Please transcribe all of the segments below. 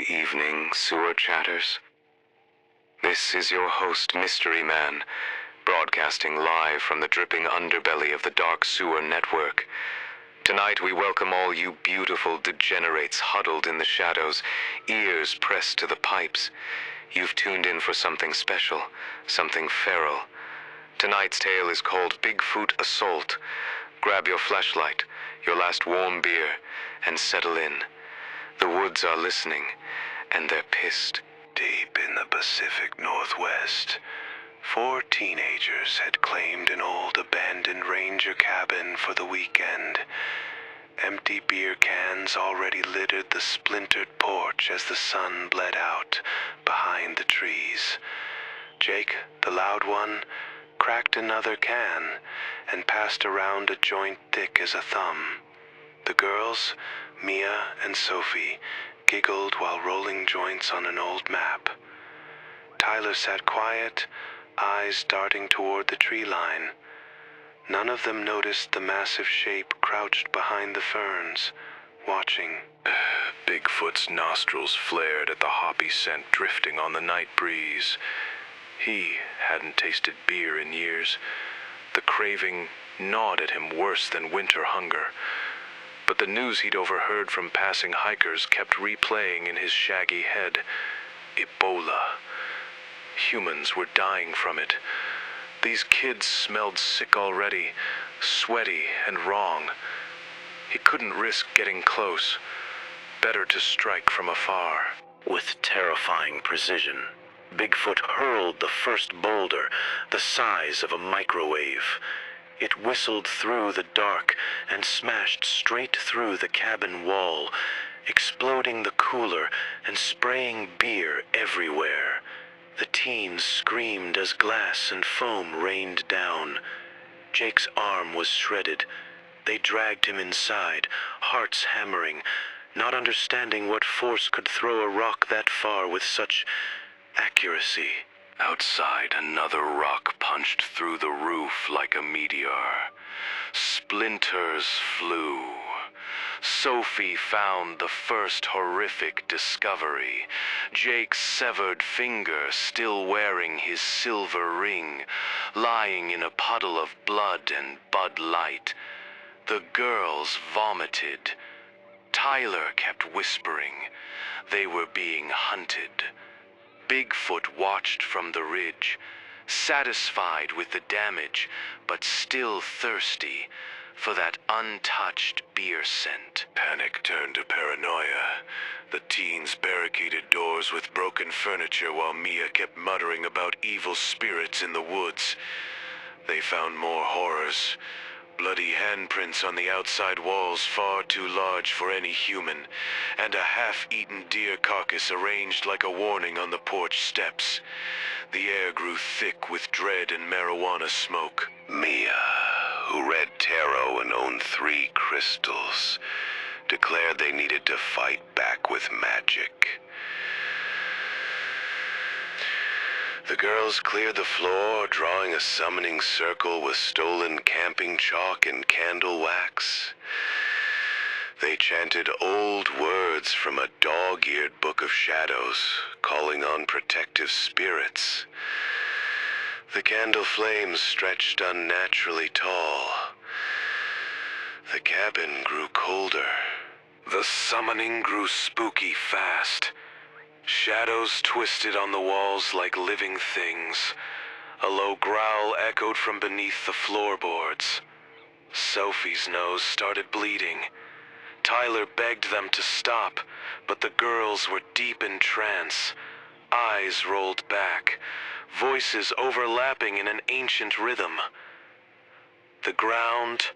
Good evening, sewer chatters. This is your host, Mystery Man, broadcasting live from the dripping underbelly of the dark sewer network. Tonight we welcome all you beautiful degenerates huddled in the shadows, ears pressed to the pipes. You've tuned in for something special, something feral. Tonight's tale is called Bigfoot Assault. Grab your flashlight, your last warm beer, and settle in. The woods are listening, and they're pissed. Deep in the Pacific Northwest, 4 teenagers had claimed an old abandoned ranger cabin for the weekend. Empty beer cans already littered the splintered porch as the sun bled out behind the trees. Jake, the loud one, cracked another can and passed around a joint thick as a thumb. The girls, Mia and Sophie, giggled while rolling joints on an old map. Tyler sat quiet, eyes darting toward the tree line. None of them noticed the massive shape crouched behind the ferns, watching. Bigfoot's nostrils flared at the hoppy scent drifting on the night breeze. He hadn't tasted beer in years. The craving gnawed at him worse than winter hunger. But the news he'd overheard from passing hikers kept replaying in his shaggy head. Ebola. Humans were dying from it. These kids smelled sick already, sweaty and wrong. He couldn't risk getting close. Better to strike from afar. With terrifying precision, Bigfoot hurled the first boulder, the size of a microwave. It whistled through the dark and smashed straight through the cabin wall, exploding the cooler and spraying beer everywhere. The teens screamed as glass and foam rained down. Jake's arm was shredded. They dragged him inside, hearts hammering, not understanding what force could throw a rock that far with such accuracy. Outside, another rock punched through the roof like a meteor. Splinters flew. Sophie found the first horrific discovery. Jake's severed finger still wearing his silver ring, lying in a puddle of blood and Bud Light. The girls vomited. Tyler kept whispering. They were being hunted. Bigfoot watched from the ridge, satisfied with the damage, but still thirsty for that untouched beer scent. Panic turned to paranoia. The teens barricaded doors with broken furniture while Mia kept muttering about evil spirits in the woods. They found more horrors. Bloody handprints on the outside walls far too large for any human, and a half-eaten deer carcass arranged like a warning on the porch steps. The air grew thick with dread and marijuana smoke. Mia, who read tarot and owned 3 crystals, declared they needed to fight back with magic. The girls cleared the floor, drawing a summoning circle with stolen camping chalk and candle wax. They chanted old words from a dog-eared book of shadows, calling on protective spirits. The candle flames stretched unnaturally tall. The cabin grew colder. The summoning grew spooky fast. Shadows twisted on the walls like living things. A low growl echoed from beneath the floorboards. Sophie's nose started bleeding. Tyler begged them to stop, but the girls were deep in trance. Eyes rolled back, voices overlapping in an ancient rhythm. The ground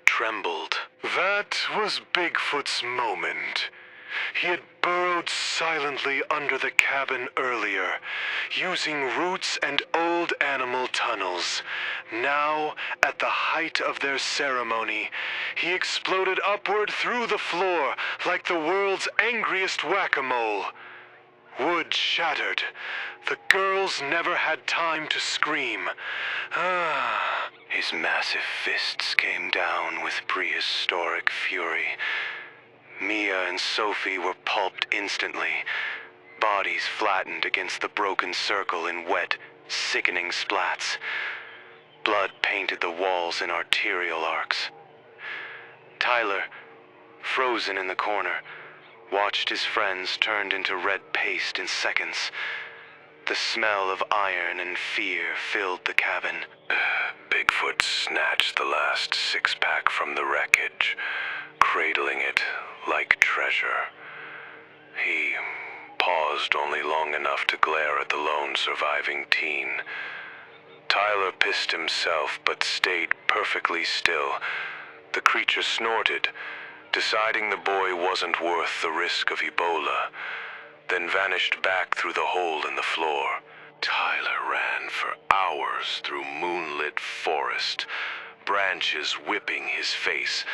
trembled. That was Bigfoot's moment. He had burrowed silently under the cabin earlier, using roots and old animal tunnels. Now, at the height of their ceremony, he exploded upward through the floor like the world's angriest whack-a-mole. Wood shattered. The girls never had time to scream. His massive fists came down with prehistoric fury. Mia and Sophie were pulped instantly, bodies flattened against the broken circle in wet, sickening splats. Blood painted the walls in arterial arcs. Tyler, frozen in the corner, watched his friends turned into red paste in seconds. The smell of iron and fear filled the cabin. Bigfoot snatched the last six-pack from the wreckage, cradling it like treasure. He paused only long enough to glare at the lone surviving teen. Tyler pissed himself, but stayed perfectly still. The creature snorted, deciding the boy wasn't worth the risk of Ebola, then vanished back through the hole in the floor. Tyler ran for hours through moonlit forest, branches whipping his face,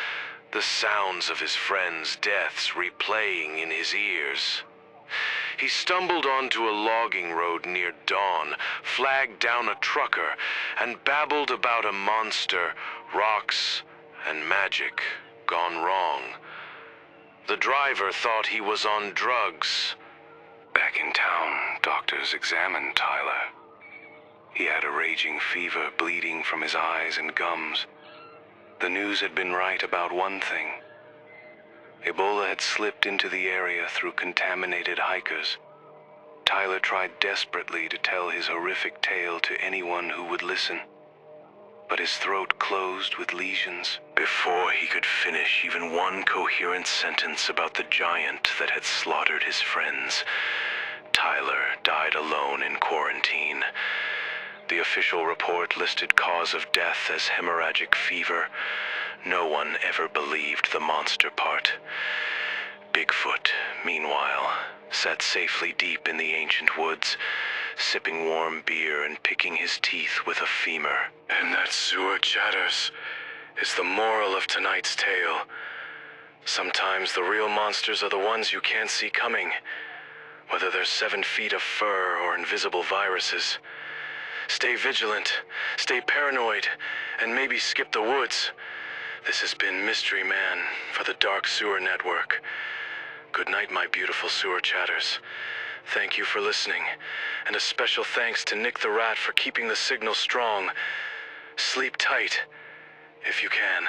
the sounds of his friends' deaths replaying in his ears. He stumbled onto a logging road near dawn, flagged down a trucker, and babbled about a monster, rocks, and magic gone wrong. The driver thought he was on drugs. Back in town, doctors examined Tyler. He had a raging fever, bleeding from his eyes and gums. The news had been right about one thing. Ebola had slipped into the area through contaminated hikers. Tyler tried desperately to tell his horrific tale to anyone who would listen, but his throat closed with lesions. Before he could finish even one coherent sentence about the giant that had slaughtered his friends, Tyler died alone in quarantine. The official report listed cause of death as hemorrhagic fever. No one ever believed the monster part. Bigfoot, meanwhile, sat safely deep in the ancient woods, sipping warm beer and picking his teeth with a femur. And that sewer chatters is the moral of tonight's tale. Sometimes the real monsters are the ones you can't see coming, whether they're 7 feet of fur or invisible viruses. Stay vigilant, stay paranoid, and maybe skip the woods. This has been Mystery Man for the Dark Sewer Network. Good night, my beautiful sewer chatters. Thank you for listening, and a special thanks to Nick the Rat for keeping the signal strong. Sleep tight, if you can.